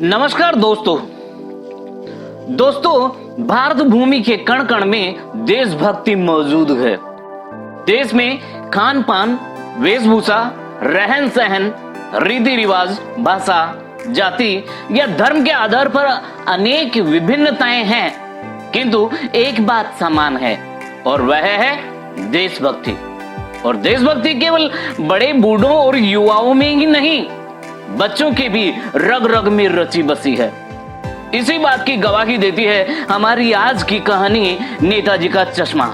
नमस्कार दोस्तों भारत भूमि के कण कण में देशभक्ति मौजूद है। देश में खान पान, वेशभूषा, रहन सहन, रीति रिवाज, भाषा, जाति या धर्म के आधार पर अनेक विभिन्नताएं हैं, किंतु एक बात समान है और वह है देशभक्ति। और देशभक्ति केवल बड़े बूढ़ों और युवाओं में ही नहीं, बच्चों के भी रग रग में रची बसी है। इसी बात की गवाही देती है हमारी आज की कहानी नेताजी का चश्मा।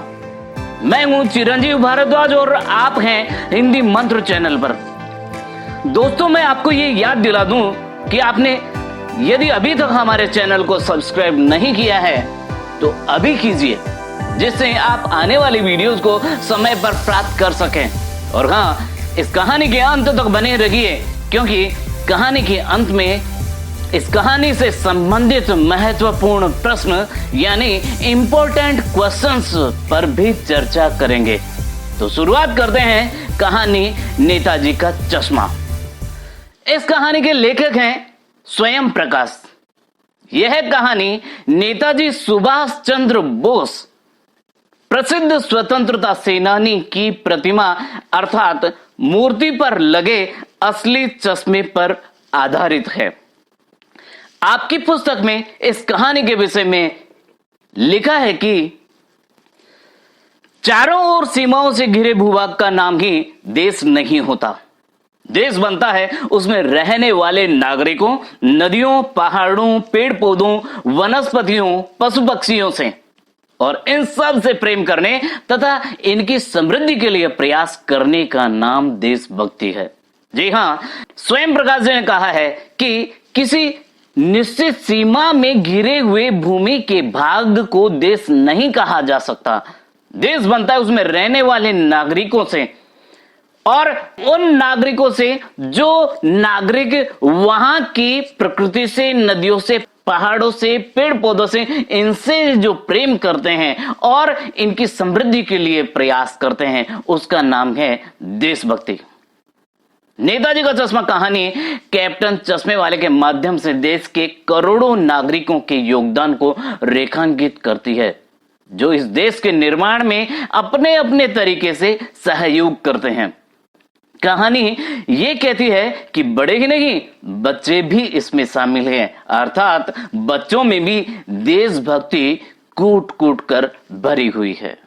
मैं हूं चिरंजीव भारद्वाज और आप हैं हिंदी मंत्र चैनल पर। दोस्तों मैं आपको ये याद दिला दूं कि आपने यदि अभी तक हमारे चैनल को सब्सक्राइब नहीं किया है तो अभी कीजिए, जिससे आप आने वाली वीडियोस को समय पर प्राप्त कर सकें। और हाँ, इस कहानी के अंत तक बने रहिए, क्योंकि कहानी के अंत में इस कहानी से संबंधित महत्वपूर्ण प्रश्न यानी इंपॉर्टेंट क्वेश्चंस पर भी चर्चा करेंगे। तो शुरुआत करते हैं कहानी नेताजी का चश्मा। इस कहानी के लेखक हैं स्वयं प्रकाश। यह कहानी नेताजी सुभाष चंद्र बोस, प्रसिद्ध स्वतंत्रता सेनानी की प्रतिमा अर्थात मूर्ति पर लगे असली चश्मे पर आधारित है। आपकी पुस्तक में इस कहानी के विषय में लिखा है कि चारों ओर सीमाओं से घिरे भूभाग का नाम ही देश नहीं होता। देश बनता है उसमें रहने वाले नागरिकों, नदियों, पहाड़ों, पेड़ पौधों, वनस्पतियों, पशु पक्षियों से, और इन सब से प्रेम करने तथा इनकी समृद्धि के लिए प्रयास करने का नाम देशभक्ति है। जी हाँ, स्वयं प्रकाश जी ने कहा है कि किसी निश्चित सीमा में घिरे हुए भूमि के भाग को देश नहीं कहा जा सकता। देश बनता है उसमें रहने वाले नागरिकों से, और उन नागरिकों से जो नागरिक वहां की प्रकृति से, नदियों से, पहाड़ों से, पेड़ पौधों से, इनसे जो प्रेम करते हैं और इनकी समृद्धि के लिए प्रयास करते हैं, उसका नाम है देशभक्ति। नेताजी का चश्मा कहानी कैप्टन चश्मे वाले के माध्यम से देश के करोड़ों नागरिकों के योगदान को रेखांकित करती है, जो इस देश के निर्माण में अपने अपने तरीके से सहयोग करते हैं। कहानी ये कहती है कि बड़े ही नहीं, बच्चे भी इसमें शामिल हैं, अर्थात बच्चों में भी देशभक्ति कूट कूट कर भरी हुई है।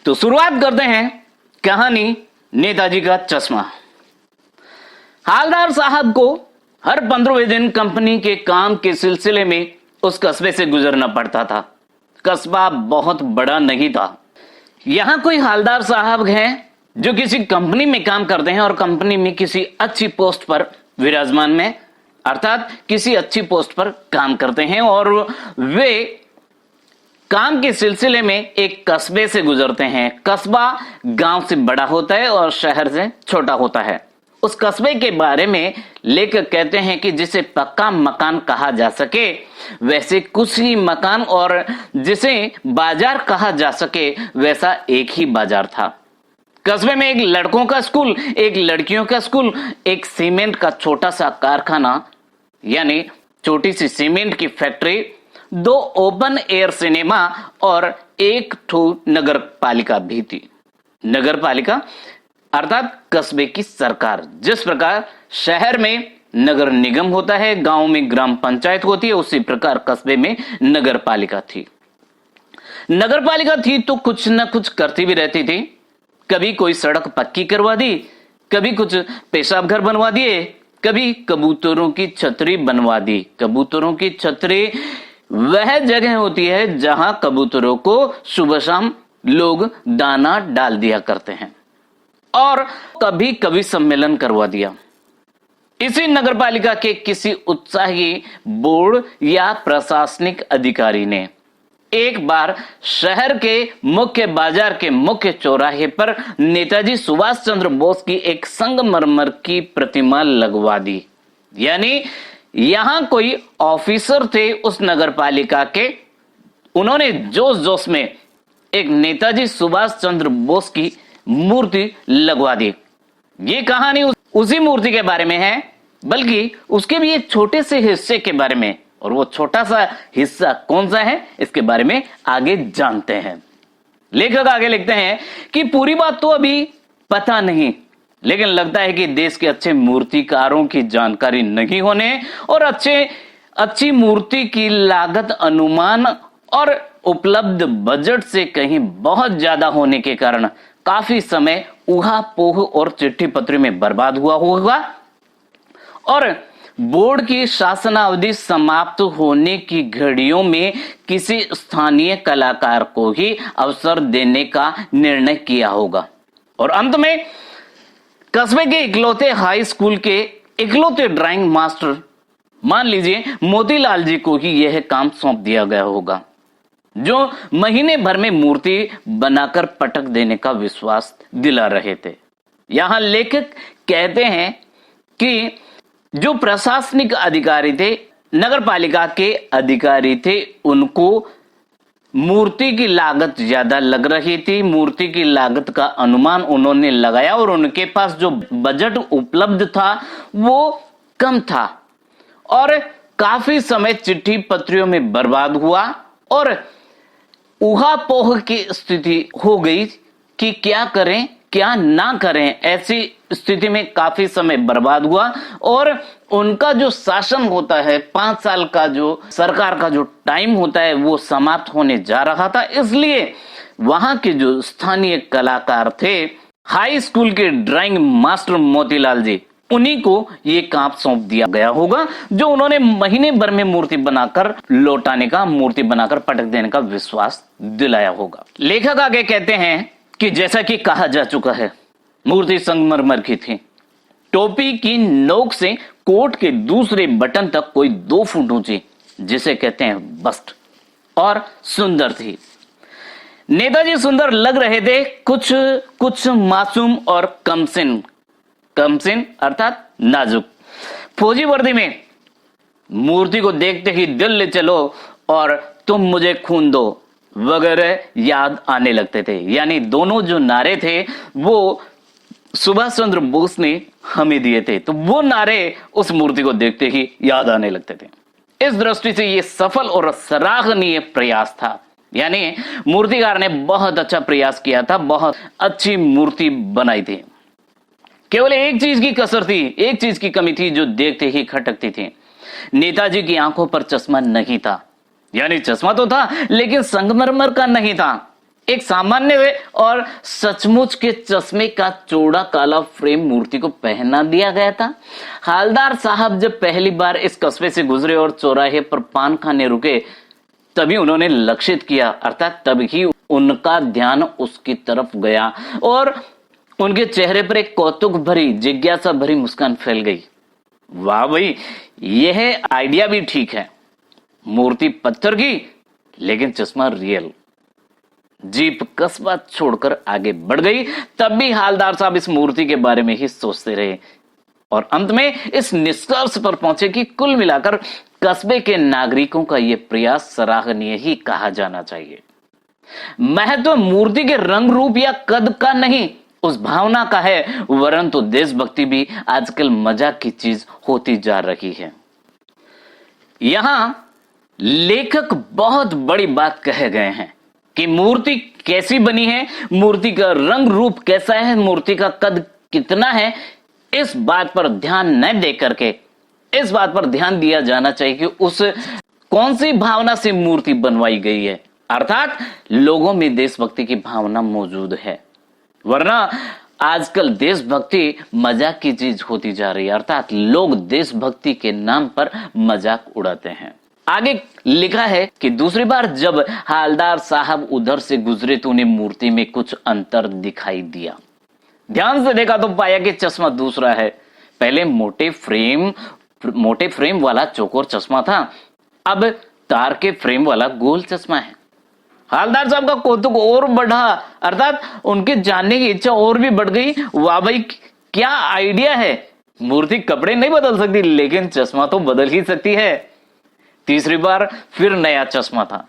तो शुरुआत करते हैं कहानी नेताजी का चश्मा। हालदार साहब को हर 15वें दिन कंपनी के काम के सिलसिले में उस कस्बे से गुजरना पड़ता था। कस्बा बहुत बड़ा नहीं था। यहां कोई हालदार साहब हैं जो किसी कंपनी में काम करते हैं और कंपनी में किसी अच्छी पोस्ट पर विराजमान में, अर्थात किसी अच्छी पोस्ट पर काम करते हैं, और वे काम के सिलसिले में एक कस्बे से गुजरते हैं। कस्बा गांव से बड़ा होता है और शहर से छोटा होता है। उस कस्बे के बारे में लेखक कहते हैं कि जिसे पक्का मकान कहा जा सके वैसे कुछ ही मकान, और जिसे बाजार कहा जा सके वैसा एक ही बाजार था। कस्बे में एक लड़कों का स्कूल, एक लड़कियों का स्कूल, एक सीमेंट का छोटा सा कारखाना यानी छोटी सी सीमेंट की फैक्ट्री, 2 ओपन एयर सिनेमा और एक ठो नगर पालिका भी थी। नगर पालिका अर्थात कस्बे की सरकार। जिस प्रकार शहर में नगर निगम होता है, गांव में ग्राम पंचायत होती है, उसी प्रकार कस्बे में नगर पालिका थी। नगर पालिका थी तो कुछ न कुछ करती भी रहती थी। कभी कोई सड़क पक्की करवा दी, कभी कुछ पेशाब घर बनवा दिए, कभी कबूतरों की छतरी बनवा दी। कबूतरों की छतरी वह जगह होती है जहां कबूतरों को सुबह शाम लोग दाना डाल दिया करते हैं। और कभी कभी सम्मेलन करवा दिया। इसी नगरपालिका के किसी उत्साही बोर्ड या प्रशासनिक अधिकारी ने एक बार शहर के मुख्य बाजार के मुख्य चौराहे पर नेताजी सुभाष चंद्र बोस की एक संगमरमर की प्रतिमा लगवा दी। यानी यहां कोई ऑफिसर थे उस नगरपालिका के, उन्होंने जोश जोश में एक नेताजी सुभाष चंद्र बोस की मूर्ति लगवा दी। ये कहानी उसी मूर्ति के बारे में है बल्कि उसके भी एक छोटे से हिस्से के बारे में, और वो छोटा सा हिस्सा कौन सा है इसके बारे में आगे जानते हैं। लेखक आगे लिखते हैं कि पूरी बात तो अभी पता नहीं, लेकिन लगता है कि देश के अच्छे मूर्तिकारों की जानकारी नहीं होने और अच्छी मूर्ति की लागत अनुमान और उपलब्ध बजट से कहीं बहुत ज्यादा होने के कारण काफी समय ऊहापोह और चिट्ठी पत्री में बर्बाद हुआ होगा, और बोर्ड की शासनावधि समाप्त होने की घड़ियों में किसी स्थानीय कलाकार को ही अवसर देने का निर्णय किया होगा, और अंत में कस्बे के इकलौते हाई स्कूल के इकलौते ड्राइंग मास्टर मान लीजिए मोतीलाल जी को ही यह काम सौंप दिया गया होगा, जो महीने भर में मूर्ति बनाकर पटक देने का विश्वास दिला रहे थे। यहां लेखक कहते हैं कि जो प्रशासनिक अधिकारी थे, नगर पालिका के अधिकारी थे, उनको मूर्ति की लागत ज्यादा लग रही थी। मूर्ति की लागत का अनुमान उन्होंने लगाया और उनके पास जो बजट उपलब्ध था वो कम था, और काफी समय चिट्ठी पत्रियों में बर्बाद हुआ और ऊहापोह की स्थिति हो गई कि क्या करें क्या ना करें। ऐसी स्थिति में काफी समय बर्बाद हुआ और उनका जो शासन होता है, 5 साल का जो सरकार का जो टाइम होता है, वो समाप्त होने जा रहा था। इसलिए वहां के जो स्थानीय कलाकार थे, हाई स्कूल के ड्राइंग मास्टर मोतीलाल जी, उन्हीं को ये काम सौंप दिया गया होगा, जो उन्होंने महीने भर में मूर्ति बनाकर लौटाने का, मूर्ति बनाकर पटक देने का विश्वास दिलाया होगा। लेखक आगे कहते हैं कि जैसा कि कहा जा चुका है, मूर्ति संगमरमर की थी। टोपी की नोक से कोट के दूसरे बटन तक कोई 2 फुट ऊंची, जिसे कहते हैं बस्ट, और सुंदर थी। नेताजी सुंदर लग रहे थे, कुछ मासूम और कमसिन अर्थात नाजुक। फौजी वर्दी में मूर्ति को देखते ही दिल ले चलो और तुम मुझे खून दो वगैरह याद आने लगते थे। यानी दोनों जो नारे थे वो सुभाष चंद्र बोस ने हमें दिए थे, तो वो नारे उस मूर्ति को देखते ही याद आने लगते थे। इस दृष्टि से ये सफल और सराहनीय प्रयास था। यानी मूर्तिकार ने बहुत अच्छा प्रयास किया था, बहुत अच्छी मूर्ति बनाई थी। केवल एक चीज की कसर थी, एक चीज की कमी थी, जो देखते ही खटकती थी। नेताजी की आंखों पर चश्मा नहीं था। यानी चश्मा तो था, लेकिन संगमरमर का नहीं था। एक सामान्य और सचमुच के चश्मे का चौड़ा काला फ्रेम मूर्ति को पहना दिया गया था। हालदार साहब जब पहली बार इस कस्बे से गुजरे और चौराहे पर पान खाने रुके, तभी उन्होंने लक्षित किया, अर्थात तभी उनका ध्यान उसकी तरफ गया और उनके चेहरे पर एक कौतुक भरी, जिज्ञासा भरी मुस्कान फैल गई। वाह भाई, यह आइडिया भी ठीक है। मूर्ति पत्थर की, लेकिन चश्मा रियल। जीप कस्बा छोड़कर आगे बढ़ गई। तब भी हालदार साहब इस मूर्ति के बारे में ही सोचते रहे और अंत में इस निष्कर्ष पर पहुंचे कि कुल मिलाकर कस्बे के नागरिकों का यह प्रयास सराहनीय ही कहा जाना चाहिए। महत्व मूर्ति के रंग रूप या कद का नहीं, उस भावना का है, वरन तो देशभक्ति भी आजकल मजाक की चीज होती जा रही है। यहां लेखक बहुत बड़ी बात कह गए हैं कि मूर्ति कैसी बनी है, मूर्ति का रंग रूप कैसा है, मूर्ति का कद कितना है। इस बात पर ध्यान न दे करके इस बात पर ध्यान दिया जाना चाहिए कि उस कौन सी भावना से मूर्ति बनवाई गई है, अर्थात लोगों में देशभक्ति की भावना मौजूद है। वरना आजकल देशभक्ति मजाक की चीज होती जा रही है, अर्थात लोग देशभक्ति के नाम पर मजाक उड़ाते हैं। आगे लिखा है कि दूसरी बार जब हालदार साहब उधर से गुजरे तो उन्हें मूर्ति में कुछ अंतर दिखाई दिया। ध्यान से देखा तो पाया कि चश्मा दूसरा है। पहले मोटे फ्रेम वाला चौकोर चश्मा था, अब तार के फ्रेम वाला गोल चश्मा है। हालदार साहब का कौतुक और बढ़ा, अर्थात उनके जानने की इच्छा और भी बढ़ गई। वाह भाई, क्या आइडिया है। मूर्ति कपड़े नहीं बदल सकती, लेकिन चश्मा तो बदल ही सकती है। तीसरी बार फिर नया चश्मा था।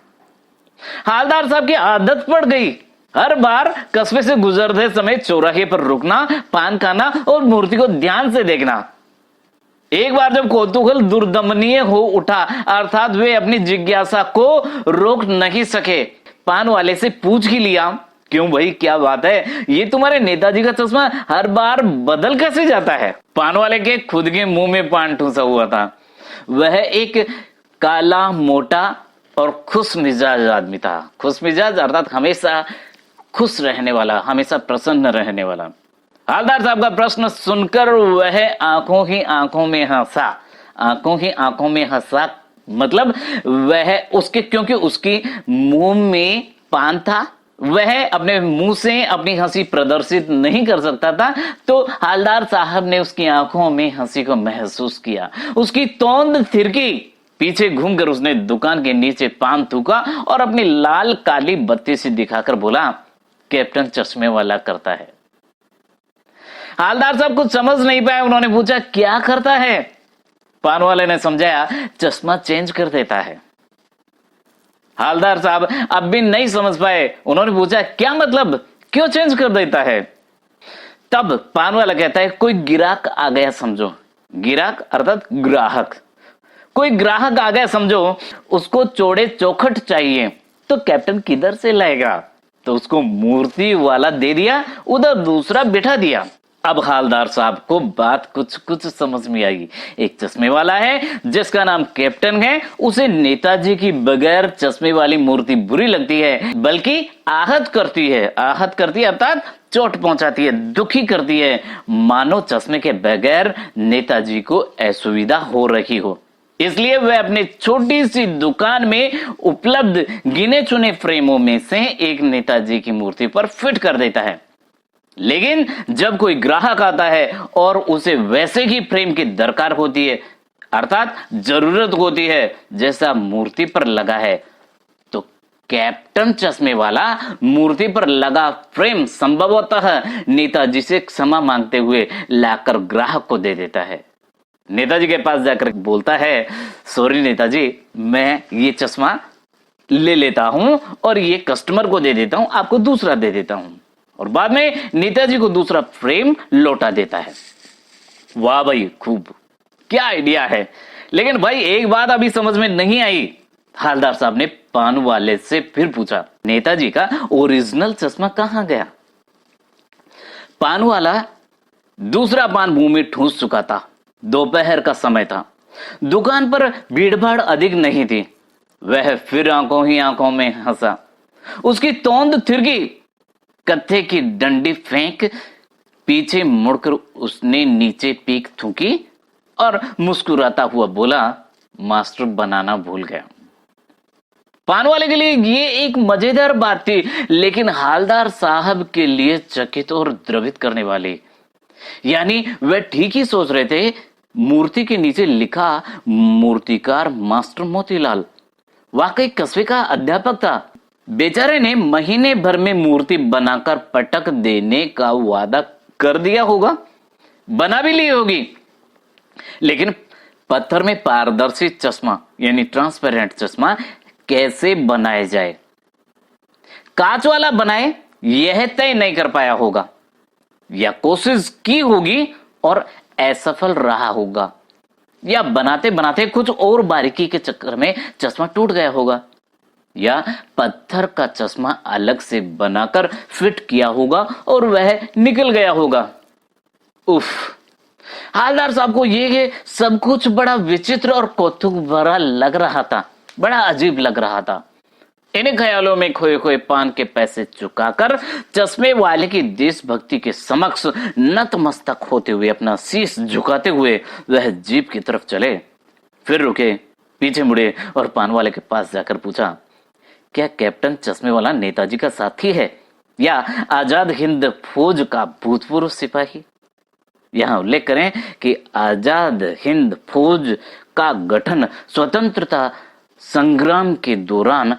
हालदार साहब की आदत पड़ गई, हर बार कस्बे से गुजरते समय चौराहे पर रुकना, पान खाना और मूर्ति को ध्यान से देखना। एक बार जब कौतूहल दुर्दमनीय हो उठा, अर्थात वे अपनी जिज्ञासा को रोक नहीं सके, पान वाले से पूछ ही लिया, क्यों भाई, क्या बात है, ये तुम्हारे नेताजी का चश्मा हर बार बदल कैसे जाता है? पान वाले के खुद के मुंह में पान ठूसा हुआ था। वह एक काला, मोटा और खुश मिजाज आदमी था। खुश मिजाज अर्थात हमेशा खुश रहने वाला, हमेशा प्रसन्न रहने वाला। हवलदार साहब का प्रश्न सुनकर वह आंखों ही आंखों में हंसा। आंखों ही आंखों में हंसा मतलब वह उसके, क्योंकि उसकी मुंह में पान था, वह अपने मुंह से अपनी हंसी प्रदर्शित नहीं कर सकता था, तो हवलदार साहब ने उसकी आंखों में हंसी को महसूस किया। उसकी तोंद थिरकी, पीछे घूमकर उसने दुकान के नीचे पान थूका और अपनी लाल काली बत्ती से दिखाकर बोला, कैप्टन चश्मे वाला करता है। हवलदार साहब कुछ समझ नहीं पाए। उन्होंने पूछा, क्या करता है? पान वाले ने समझाया, चश्मा चेंज कर देता है। हवलदार साहब अब भी नहीं समझ पाए। उन्होंने पूछा, क्या मतलब, क्यों चेंज कर देता है? तब पान वाला कहता है, कोई गिराक आ गया समझो। गिराक अर्थात ग्राहक। कोई ग्राहक आ गया समझो, उसको चौड़े चौखट चाहिए, तो कैप्टन किधर से लाएगा? तो उसको मूर्ति वाला दे दिया, उधर दूसरा बिठा दिया। अब हवलदार साहब को बात कुछ कुछ समझ में आई। एक चश्मे वाला है जिसका नाम कैप्टन है, उसे नेताजी की बगैर चश्मे वाली मूर्ति बुरी लगती है, बल्कि आहत करती है। आहत करती है अर्थात चोट पहुंचाती है, दुखी करती है, मानो चश्मे के बगैर नेताजी को असुविधा हो रही हो। इसलिए वह अपने छोटी सी दुकान में उपलब्ध गिने चुने फ्रेमों में से एक नेताजी की मूर्ति पर फिट कर देता है। लेकिन जब कोई ग्राहक आता है और उसे वैसे ही फ्रेम की दरकार होती है, अर्थात जरूरत होती है जैसा मूर्ति पर लगा है, तो कैप्टन चश्मे वाला मूर्ति पर लगा फ्रेम संभवतः नेताजी से क्षमा मांगते हुए लाकर ग्राहक को दे देता है। नेताजी के पास जाकर बोलता है, सॉरी नेताजी, मैं ये चश्मा ले लेता हूं और ये कस्टमर को दे देता हूं, आपको दूसरा दे देता हूं, और बाद में नेताजी को दूसरा फ्रेम लौटा देता है। वाह भाई, खूब, क्या आइडिया है। लेकिन भाई एक बात अभी समझ में नहीं आई। हवलदार साहब ने पान वाले से फिर पूछा, नेताजी का ओरिजिनल चश्मा कहां गया? पान वाला दूसरा पान मुंह में ठूस चुका था। दोपहर का समय था, दुकान पर भीड़भाड़ अधिक नहीं थी। वह फिर आंखों ही आंखों में हंसा। उसकी तोंद थिरकी, कत्थे की डंडी फेंक पीछे मुड़कर उसने नीचे पीक थूकी और मुस्कुराता हुआ बोला, मास्टर बनाना भूल गया। पान वाले के लिए ये एक मजेदार बात थी, लेकिन हवलदार साहब के लिए चकित और द्रवित करने वाली। यानी वह ठीक ही सोच रहे थे। मूर्ति के नीचे लिखा, मूर्तिकार मास्टर मोतीलाल। वाकई कस्बे का अध्यापक था। बेचारे ने महीने भर में मूर्ति बनाकर पटक देने का वादा कर दिया होगा, बना भी ली होगी, लेकिन पत्थर में पारदर्शी चश्मा यानी ट्रांसपेरेंट चश्मा कैसे बनाया जाए, कांच वाला बनाए, यह तय नहीं कर पाया होगा, या कोशिश की होगी और असफल रहा होगा, या बनाते बनाते कुछ और बारीकी के चक्कर में चश्मा टूट गया होगा, या पत्थर का चश्मा अलग से बनाकर फिट किया होगा और वह निकल गया होगा। उफ, हवलदार साहब को ये सब कुछ बड़ा विचित्र और कौतुक भरा लग रहा था, बड़ा अजीब लग रहा था। इन्हीं ख्यालों में खोए खोए पान के पैसे चुकाकर चश्मे वाले की देशभक्ति के समक्ष नतमस्तक होते हुए, अपना शीश झुकाते हुए वह जीप की तरफ चले। फिर रुके, पीछे मुड़े और पान वाले के पास जाकर पूछा, क्या कैप्टन चश्मे वाला नेताजी का साथी है या आजाद हिंद फौज का भूतपूर्व सिपाही? यहां उल्लेख करें कि आजाद हिंद फौज का गठन स्वतंत्रता संग्राम के दौरान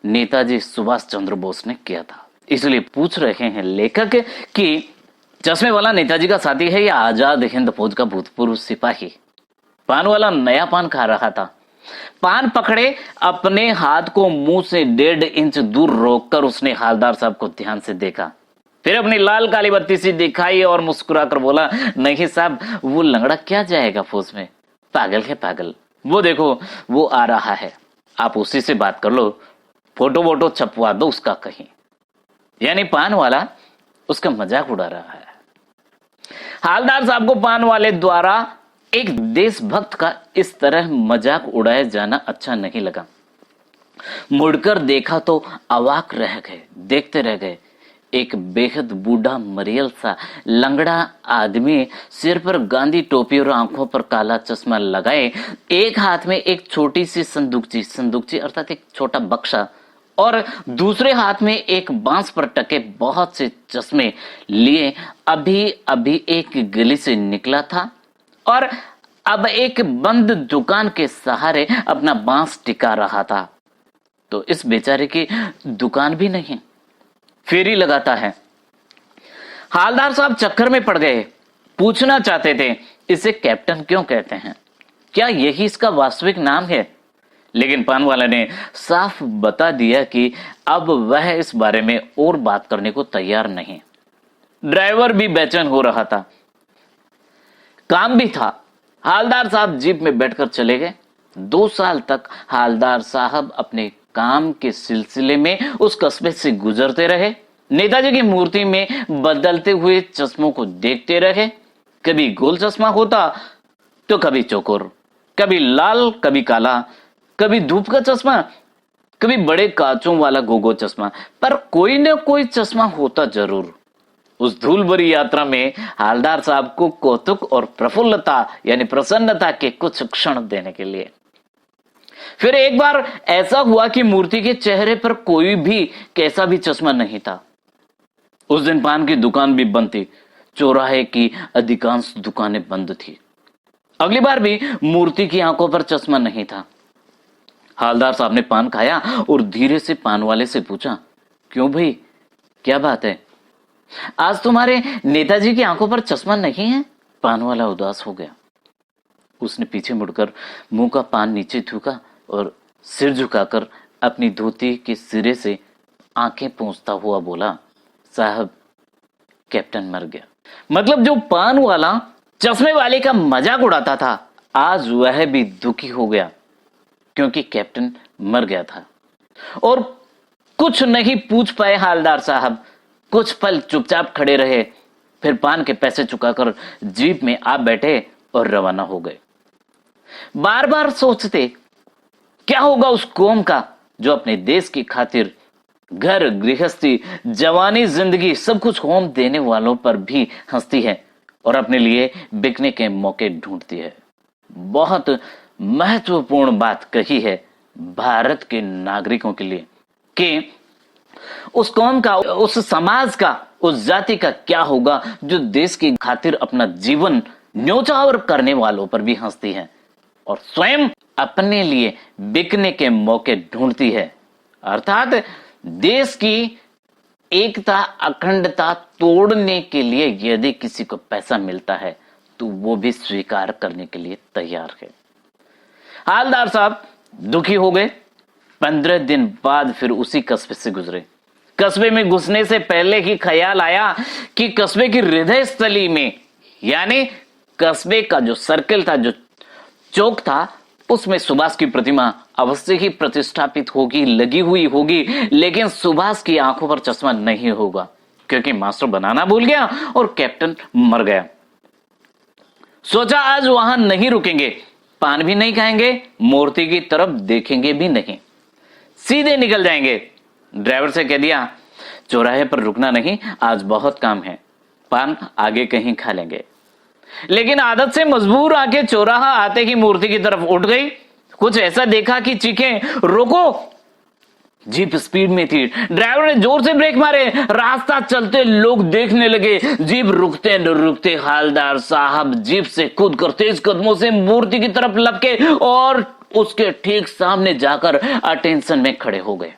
नेताजी सुभाष चंद्र बोस ने किया था। इसलिए पूछ रहे हैं लेखक कि चश्मे वाला नेताजी का साथी है या आजाद हिंद फौज का भूतपूर्व सिपाही। पान वाला नया पान खा रहा था। पान पकड़े अपने हाथ को मुंह से 1.5 इंच दूर रोककर उसने हवलदार साहब को ध्यान से देखा। फिर अपनी लाल काली बत्ती सी दिखाई और मुस्कुरा कर बोला, नहीं साहब, वो लंगड़ा क्या जाएगा फौज में, पागल है पागल। वो देखो वो आ रहा है, आप उसी से बात कर लो, फोटो वोटो छपवा दो उसका कहीं। यानी पान वाला उसका मजाक उड़ा रहा है। हालदार साहब को पान वाले द्वारा एक देशभक्त का इस तरह मजाक उड़ाया जाना अच्छा नहीं लगा। मुड़कर देखा तो अवाक रह गए, देखते रह गए। एक बेहद बूढ़ा मरियल सा लंगड़ा आदमी, सिर पर गांधी टोपी और आंखों पर काला चश्मा लगाए, एक हाथ में एक छोटी सी संदूकची अर्थात एक छोटा बक्सा, और दूसरे हाथ में एक बांस पर टके बहुत से चश्मे लिए अभी अभी एक गली से निकला था और अब एक बंद दुकान के सहारे अपना बांस टिका रहा था। तो इस बेचारे की दुकान भी नहीं, फेरी लगाता है। हालदार साहब चक्कर में पड़ गए, पूछना चाहते थे इसे कैप्टन क्यों कहते हैं, क्या यही इसका वास्तविक नाम है, लेकिन पान वाला ने साफ बता दिया कि अब वह इस बारे में और बात करने को तैयार नहीं। ड्राइवर भी बेचैन हो रहा था, काम भी था। हालदार साहब जीप में बैठकर चले गए। 2 साल तक हालदार साहब अपने काम के सिलसिले में उस कस्बे से गुजरते रहे, नेताजी की मूर्ति में बदलते हुए चश्मों को देखते रहे। कभी गोल चश्मा होता तो कभी चौकोर, कभी लाल कभी काला, कभी धूप का चश्मा, कभी बड़े कांचों वाला गोगो चश्मा, पर कोई न कोई चश्मा होता जरूर। उस धूल भरी यात्रा में हालदार साहब को कौतुक और प्रफुल्लता यानी प्रसन्नता के कुछ क्षण देने के लिए। फिर एक बार ऐसा हुआ कि मूर्ति के चेहरे पर कोई भी कैसा भी चश्मा नहीं था। उस दिन पान की दुकान भी बंद थी, चौराहे की अधिकांश दुकानें बंद थी। अगली बार भी मूर्ति की आंखों पर चश्मा नहीं था। हालदार साहब ने पान खाया और धीरे से पान वाले से पूछा, क्यों भाई, क्या बात है, आज तुम्हारे नेताजी की आंखों पर चश्मा नहीं है? पान वाला उदास हो गया। उसने पीछे मुड़कर मुंह का पान नीचे थूका और सिर झुकाकर अपनी धोती के सिरे से आंखें पोंछता हुआ बोला, साहब कैप्टन मर गया। मतलब जो पान वाला चश्मे वाले का मजाक उड़ाता था, आज वह भी दुखी हो गया क्योंकि कैप्टन मर गया था। और कुछ नहीं पूछ पाए हालदार साहब, कुछ पल चुपचाप खड़े रहे, फिर पान के पैसे चुकाकर जीप में आ बैठे और रवाना हो गए। बार बार सोचते क्या होगा उस कौम का जो अपने देश की खातिर घर गृहस्थी जवानी जिंदगी सब कुछ होम देने वालों पर भी हंसती है और अपने लिए बिकने के मौके ढूंढती है। बहुत महत्वपूर्ण बात कही है भारत के नागरिकों के लिए कि उस कौम का, उस समाज का, उस जाति का क्या होगा जो देश की खातिर अपना जीवन न्योछावर करने वालों पर भी हंसती है और स्वयं अपने लिए बिकने के मौके ढूंढती है। अर्थात देश की एकता अखंडता तोड़ने के लिए यदि किसी को पैसा मिलता है तो वो भी स्वीकार करने के लिए तैयार है। हालदार साहब दुखी हो गए। 15 दिन बाद फिर उसी कस्बे से गुजरे। कस्बे में घुसने से पहले ही ख्याल आया कि कस्बे की हृदय स्थली में यानी कस्बे का जो सर्किल था, जो चौक था, उसमें सुभाष की प्रतिमा अवश्य ही प्रतिष्ठापित होगी, लगी हुई होगी, लेकिन सुभाष की आंखों पर चश्मा नहीं होगा क्योंकि मास्टर बनाना भूल गया और कैप्टन मर गया। सोचा आज वहां नहीं रुकेंगे, पान भी नहीं खाएंगे, मूर्ति की तरफ देखेंगे भी नहीं, सीधे निकल जाएंगे। ड्राइवर से कह दिया चौराहे पर रुकना नहीं, आज बहुत काम है, पान आगे कहीं खा लेंगे। लेकिन आदत से मजबूर आके चौराहा आते ही मूर्ति की तरफ उठ गई। कुछ ऐसा देखा कि चीखें, रोको। जीप स्पीड में थी। ड्राइवर ने जोर से ब्रेक मारे। रास्ता चलते लोग देखने लगे। जीप रुकते न रुकते हालदार साहब जीप से कूदकर तेज कदमों से मूर्ति की तरफ लपके और उसके ठीक सामने जाकर अटेंशन में खड़े हो गए।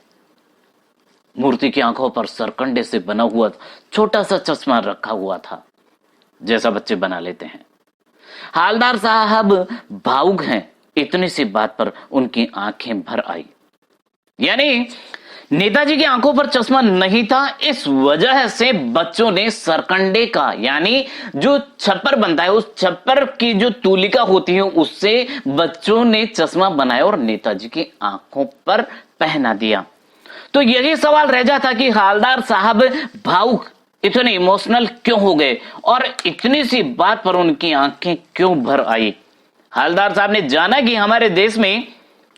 मूर्ति की आंखों पर सरकंडे से बना हुआ छोटा सा चश्मा रखा हुआ था, जैसा बच्चे बना लेते हैं। हालदार साहब भावुक हैं, इतनी सी बात पर उनकी आंखें भर आई। यानी नेताजी की आंखों पर चश्मा नहीं था, इस वजह से बच्चों ने सरकंडे का, यानी जो छप्पर बनता है उस छप्पर की जो तूलिका होती है उससे बच्चों ने चश्मा बनाया और नेताजी की आंखों पर पहना दिया। तो यही सवाल रह जाता कि हालदार साहब भावुक, इतने इमोशनल क्यों हो गए और इतनी सी बात पर उनकी आंखें क्यों भर आई। हालदार साहब ने जाना कि हमारे देश में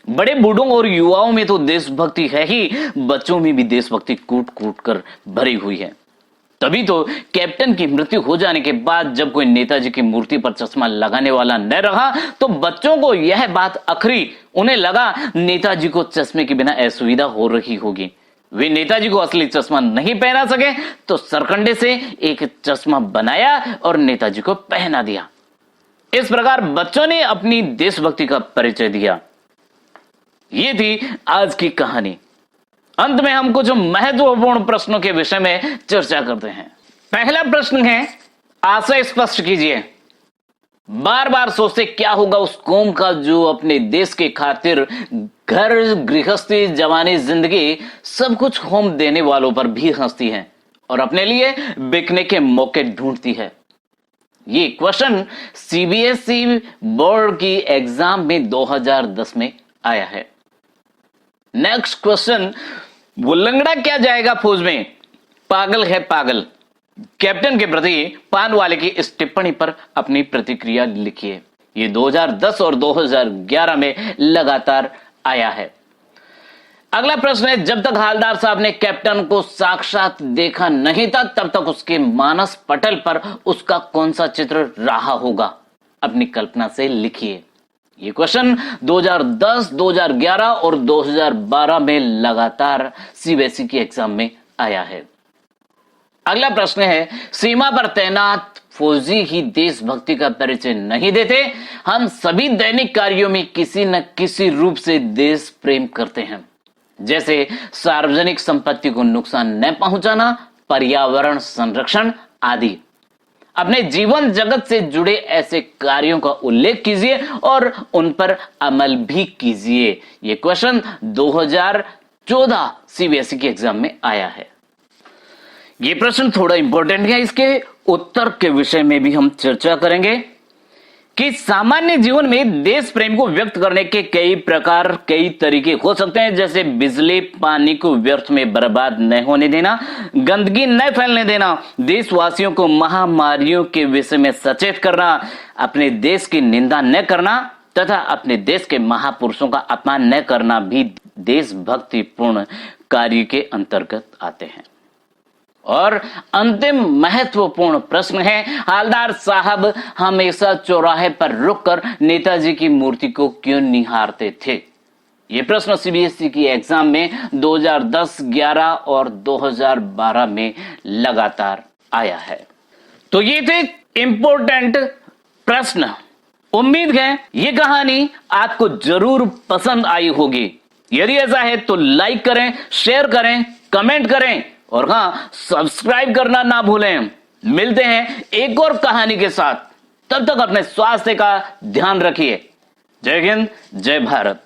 बड़े बूढ़ों और युवाओं में तो देशभक्ति है ही, बच्चों में भी देशभक्ति कूट कूट कर भरी हुई है। तभी तो कैप्टन की मृत्यु हो जाने के बाद जब कोई नेताजी की मूर्ति पर चश्मा लगाने वाला न रहा तो बच्चों को यह बात अखरी, उन्हें लगा नेताजी को चश्मे के बिना असुविधा हो रही होगी। वे नेताजी को असली चश्मा नहीं पहना सके तो सरकंडे से एक चश्मा बनाया और नेताजी को पहना दिया। इस प्रकार बच्चों ने अपनी देशभक्ति का परिचय दिया। ये थी आज की कहानी। अंत में हम कुछ महत्वपूर्ण प्रश्नों के विषय में चर्चा करते हैं। पहला प्रश्न है, आशय स्पष्ट कीजिए। बार बार सोचते क्या होगा उस कौम का जो अपने देश के खातिर घर गृहस्थी जवानी जिंदगी सब कुछ होम देने वालों पर भी हंसती है और अपने लिए बिकने के मौके ढूंढती है। ये क्वेश्चन सीबीएसई बोर्ड की एग्जाम में 2010 में आया है। नेक्स्ट क्वेश्चन, वो लंगड़ा क्या जाएगा फौज में, पागल है पागल। कैप्टन के प्रति पान वाले की इस टिप्पणी पर अपनी प्रतिक्रिया लिखिए। ये 2010 और 2011 में लगातार आया है। अगला प्रश्न है, जब तक हालदार साहब ने कैप्टन को साक्षात देखा नहीं था तब तक उसके मानस पटल पर उसका कौन सा चित्र रहा होगा, अपनी कल्पना से लिखिए। ये क्वेश्चन 2010, 2011 और 2012 में लगातार सीबीएसई की एग्जाम में आया है। अगला प्रश्न है, सीमा पर तैनात फौजी ही देशभक्ति का परिचय नहीं देते, हम सभी दैनिक कार्यों में किसी न किसी रूप से देश प्रेम करते हैं, जैसे सार्वजनिक संपत्ति को नुकसान न पहुंचाना, पर्यावरण संरक्षण आदि। अपने जीवन जगत से जुड़े ऐसे कार्यों का उल्लेख कीजिए और उन पर अमल भी कीजिए। यह क्वेश्चन 2014 सीबीएसई के एग्जाम में आया है। यह प्रश्न थोड़ा इंपॉर्टेंट है, इसके उत्तर के विषय में भी हम चर्चा करेंगे कि सामान्य जीवन में देश प्रेम को व्यक्त करने के कई प्रकार, कई तरीके हो सकते हैं, जैसे बिजली पानी को व्यर्थ में बर्बाद न होने देना, गंदगी न फैलने देना, देशवासियों को महामारियों के विषय में सचेत करना, अपने देश की निंदा न करना तथा अपने देश के महापुरुषों का अपमान न करना भी देशभक्तिपूर्ण कार्य के अंतर्गत आते हैं। और अंतिम महत्वपूर्ण प्रश्न है, हालदार साहब हमेशा चौराहे पर रुककर नेताजी की मूर्ति को क्यों निहारते थे? यह प्रश्न सीबीएसई की एग्जाम में 2010, 11 और 2012 में लगातार आया है। तो ये थे इंपॉर्टेंट प्रश्न। उम्मीद है ये कहानी आपको जरूर पसंद आई होगी। यदि ऐसा है तो लाइक करें, शेयर करें, कमेंट करें और हाँ, सब्सक्राइब करना ना भूलें। मिलते हैं एक और कहानी के साथ, तब तक अपने स्वास्थ्य का ध्यान रखिए। जय हिंद, जय भारत।